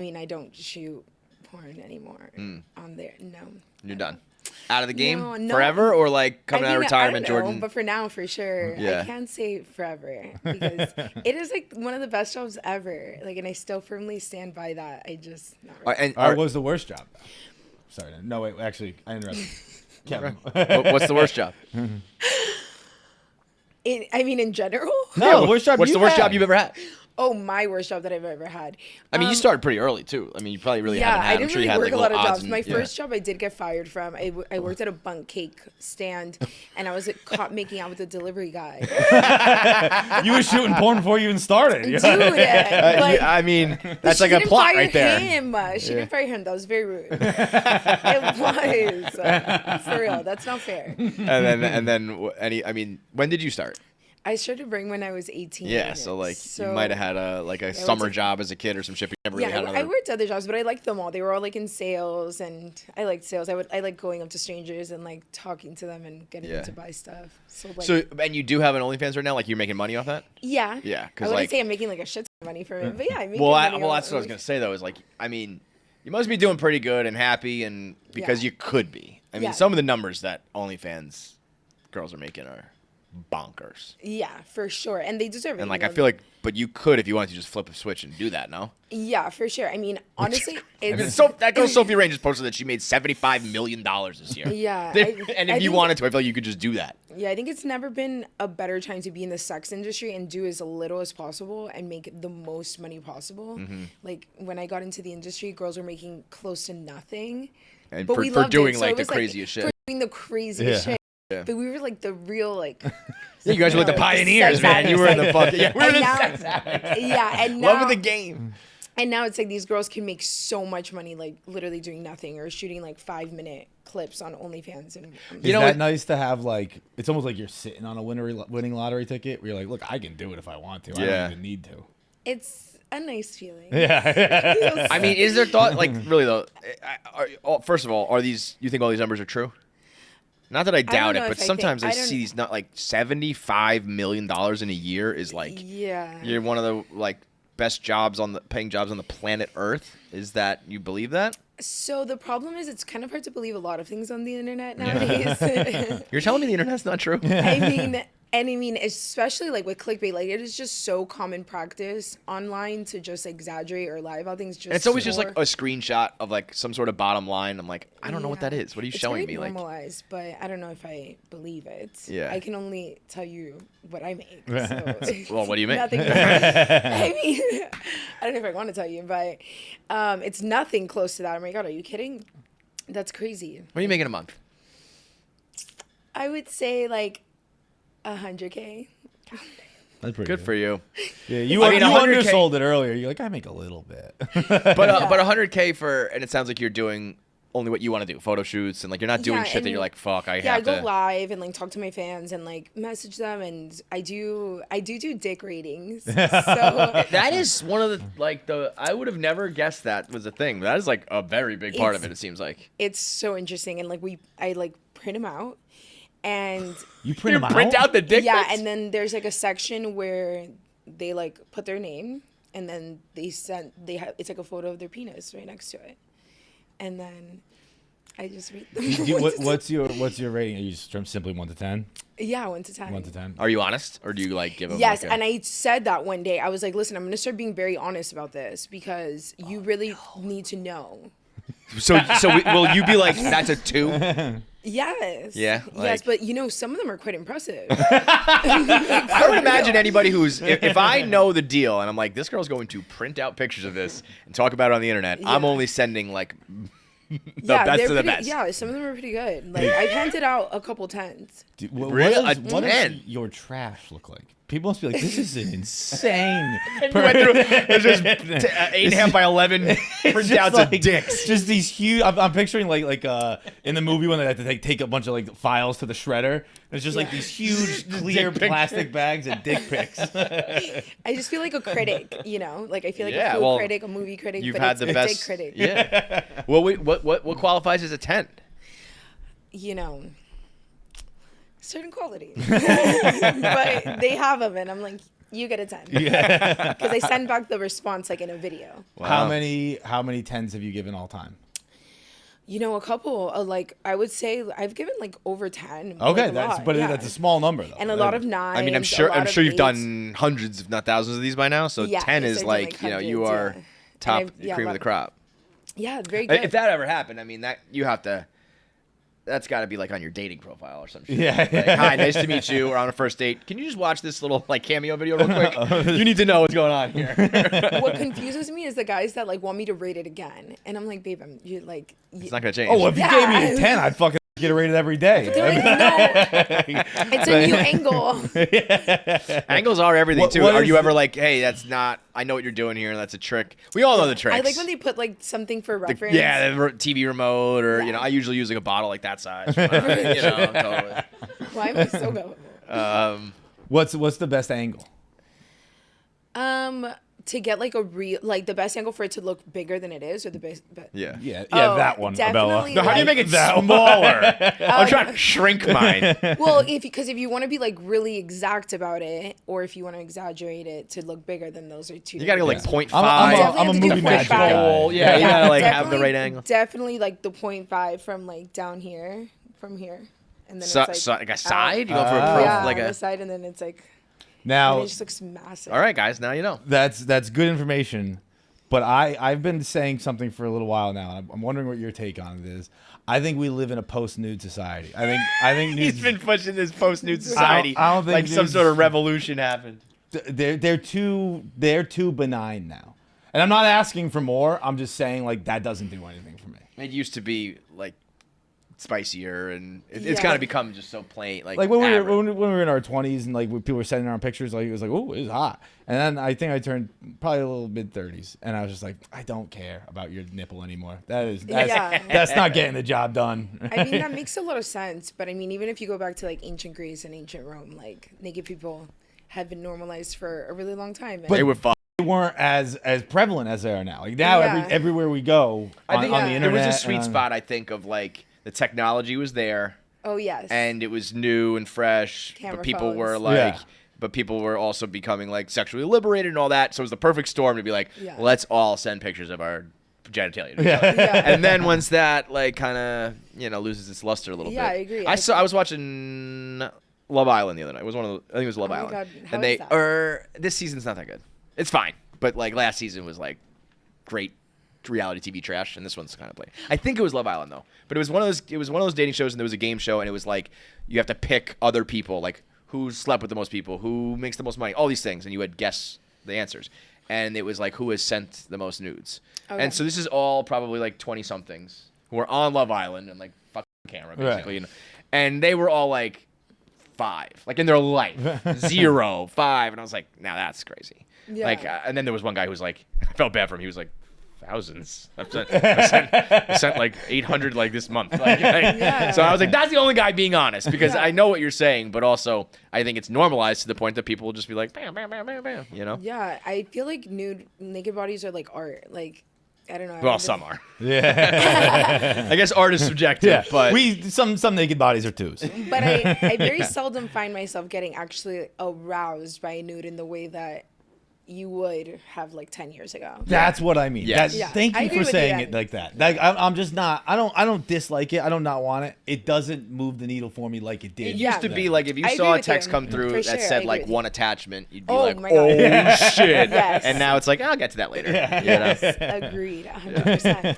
I mean, I don't shoot porn anymore on there. No. You're done. Out of the game No, forever, or like coming out of I retirement, don't know, Jordan? but for now, for sure. Yeah. I can't say forever because it is like one of the best jobs ever. Like, and I still firmly stand by that. I just not really. What was the worst job? Sorry. No, wait. Actually, I interrupted. Kevin. What's the worst job? I mean, in general. No, worst job. What's the worst job you've ever had? Oh, my worst job that I've ever had. I mean, you started pretty early too. I mean, you probably really haven't had. I didn't I'm sure really you had work like a lot of little odds jobs. and- My first job I did get fired from. I worked at a bunk cake stand, and I was caught making out with a delivery guy. You were shooting porn before you even started. Dude, I mean, that's like a plot right there. She didn't fire him. That was very rude. It was for real. That's not fair. And then I mean, when did you start? I started ring when I was 18. Yeah, so like you might have had a summer job as a kid or some shit. But you never really had another... I worked other jobs, but I liked them all. They were all like in sales, and I liked sales. I like going up to strangers and like talking to them and getting them to buy stuff. So and you do have an OnlyFans right now? Like you're making money off that? Yeah. Yeah, I wouldn't say I'm making like a shit ton of money from it, but yeah, I'm making well, money. That's what I was gonna say though. Is like, I mean, you must be doing pretty good and happy, and because you could be. I mean, some of the numbers that OnlyFans girls are making are bonkers. Yeah, for sure, and they deserve it. And like, I feel like, but you could if you wanted to just flip a switch and do that. No. Yeah, for sure. I mean, honestly, it's that girl Sophie Rain just posted that she made $75 million this year. Yeah, and if you wanted to, I feel like you could just do that. Yeah, I think it's never been a better time to be in the sex industry and do as little as possible and make the most money possible. Mm-hmm. Like when I got into the industry, girls were making close to nothing, and but for doing like the craziest shit. For doing the craziest shit. Yeah. But we were like the real like. Yeah, you guys were like the pioneers, man. You were in the fucking. Yeah, we're in the sex addicts. Yeah, and now love of the game. And now it's like these girls can make so much money, like literally doing nothing or shooting like 5-minute clips on OnlyFans. And you know, it's nice to have like it's almost like you're sitting on a winning lottery ticket where you're like, look, I can do it if I want to. I don't even need to. It's a nice feeling. Yeah. I mean, is there thought like really though? First of all, you think all these numbers are true? Not that I doubt it, but sometimes I see these not like $75 million in a year is like you're one of the like best paying jobs on the planet Earth. Is that you believe that? So the problem is it's kind of hard to believe a lot of things on the internet nowadays. You're telling me the internet's not true? I mean, especially like with clickbait, like it is just so common practice online to just exaggerate or lie about things. It's always just like a screenshot of like some sort of bottom line. I'm like, I don't know what that is. What are you showing me? It's normalized, but I don't know if I believe it. Yeah. I can only tell you what I make. So well, what do you make? Nothing. I mean, I don't know if I want to tell you, but it's nothing close to that. Oh my God, are you kidding? That's crazy. What are you making a month? I would say like 100K. That's pretty good for you. Yeah, you undersold it earlier. You're like, I make a little bit. But 100K and it sounds like you're doing only what you want to do, photo shoots, and like you're not doing shit that you're like, fuck, I have to. I go live and like talk to my fans and like message them, and I do dick ratings. So that is one of the I would have never guessed that was a thing. That is like a very big part of it. It seems like it's so interesting, and like I like print them out. And you print out the dick pics? And then there's like a section where they like put their name, and then it's like a photo of their penis right next to it, and then I just read them. What's your rating? Are you just simply 1 to 10? Yeah, 1 to 10. 1 to 10. Are you honest, or do you like give them? Yes, and I said that one day. I was like, listen, I'm gonna start being very honest about this because you really need to know. So will you be like, that's a 2? Yes. Yeah. Yes, but some of them are quite impressive. I would imagine anybody who's, if I know the deal and I'm like, this girl's going to print out pictures of this and talk about it on the internet, I'm only sending like the best of the best. Yeah, some of them are pretty good. Like I've handed out a couple 10s. Dude, what does your trash look like? People must be like, this is an insane. There's just 8.5 by 11 printouts of dicks. Just these huge. I'm picturing like in the movie when they have to take a bunch of like files to the shredder. It's just like these huge clear plastic bags of dick pics. I just feel like a critic, like I feel like a food critic, a movie critic. You've had the best dick critic. Yeah. Well, what qualifies as a 10? Certain qualities, but they have them, and I'm like, You get a 10. Yeah. Because I send back the response like in a video. Wow. How many 10s have you given all time? You know, a couple. Like I would say, I've given like over 10. Okay, like, that's a small number though. And a lot of 9s. I mean, I'm sure you've done hundreds, if not thousands, of these by now. So 10 is like, you know, you are top cream of the crop. Yeah, very good. If that ever happened, I mean, that's got to be like on your dating profile or some shit. Yeah. Like, hi, nice to meet you. We're on a first date. Can you just watch this little like cameo video real quick? You need to know what's going on here. What confuses me is the guys that like want me to rate it again, and I'm like, babe, It's not gonna change. Oh, well, if you gave me a 10, I'd fucking get it rated every day. No, it's a new angle. Angles are everything too. Are you ever like, hey, that's not? I know what you're doing here. That's a trick. We all know the tricks. I like when they put like something for reference. The TV remote, or you know, I usually use like a bottle like that size. You know, totally. Why am I so gullible? What's the best angle? To get like a real, like the best angle for it to look bigger than it is, or the best. Yeah. That one, Abella. No, how do you make it smaller? I'm trying to shrink mine. Well, because if you want to be like really exact about it, or if you want to exaggerate it to look bigger, then those are two. You gotta go like 0.5. I'm a movie magic guy. Yeah, you gotta like have the right angle. Definitely like the 0.5 from like down here, from here, and then So, it's like like a side? You go for the side, and then it's like. Now and it just looks massive. All right, guys. Now you know. That's good information. But I've been saying something for a little while now. And I'm wondering what your take on it is. I think we live in a post-nude society. I think nudes, He's been pushing this post-nude society. I don't think like some sort of revolution happened. They're too benign now. And I'm not asking for more. I'm just saying like that doesn't do anything for me. It used to be like spicier, and it's kind of become just so plain. Like when we were in our 20s and like when people were sending around pictures, like it was like, oh, it was hot. And then I think I turned probably a little mid-30s, and I was just like, I don't care about your nipple anymore. That's not getting the job done. I mean, that makes a lot of sense. But I mean, even if you go back to like ancient Greece and ancient Rome, like naked people have been normalized for a really long time. But they were they weren't as prevalent as they are now. Like now, everywhere we go on the internet, there was a sweet spot. I think of like the technology was there. Oh yes. And it was new and fresh. But people were like, but people were also becoming like sexually liberated and all that. So it was the perfect storm to be like, let's all send pictures of our genitalia to each other. And then once that like kind of loses its luster a little bit. Yeah, I agree. I was watching Love Island the other night. It was I think it was Love Island. God. How and is that? This season's not that good. It's fine, but like last season was like great reality TV trash, and this one's kind of plain. I think it was Love Island though, but it was one of those dating shows, and there was a game show, and it was like you have to pick other people, like who slept with the most people, who makes the most money, all these things, and you had guess the answers, and it was like who has sent the most nudes. Okay. And so this is all probably like 20 somethings who are on Love Island and like fucking camera basically, and they were all like 5, like in their life 0, 5, and I was like, now that's crazy. Like, and then there was one guy who was like, I felt bad for him. He was like, thousands. I sent like 800 like this month. So I was like, that's the only guy being honest, because I know what you're saying, but also I think it's normalized to the point that people will just be like, bam, bam, bam, bam, bam, Yeah, I feel like naked bodies are like art. Like, I don't know. Well, some are. Yeah. I guess art is subjective, but some naked bodies are twos. But I very seldom find myself getting actually aroused by a nude in the way that you would have like 10 years ago. That's what I mean. Yes. Thank you for saying it like that. Like I'm just not. I don't dislike it. I don't not want it. It doesn't move the needle for me like it did. It used to be like if you saw a text come through that said like one attachment, you'd be like, my God. oh shit. Yes. And now it's like, I'll get to that later. Yes, agreed, 100%.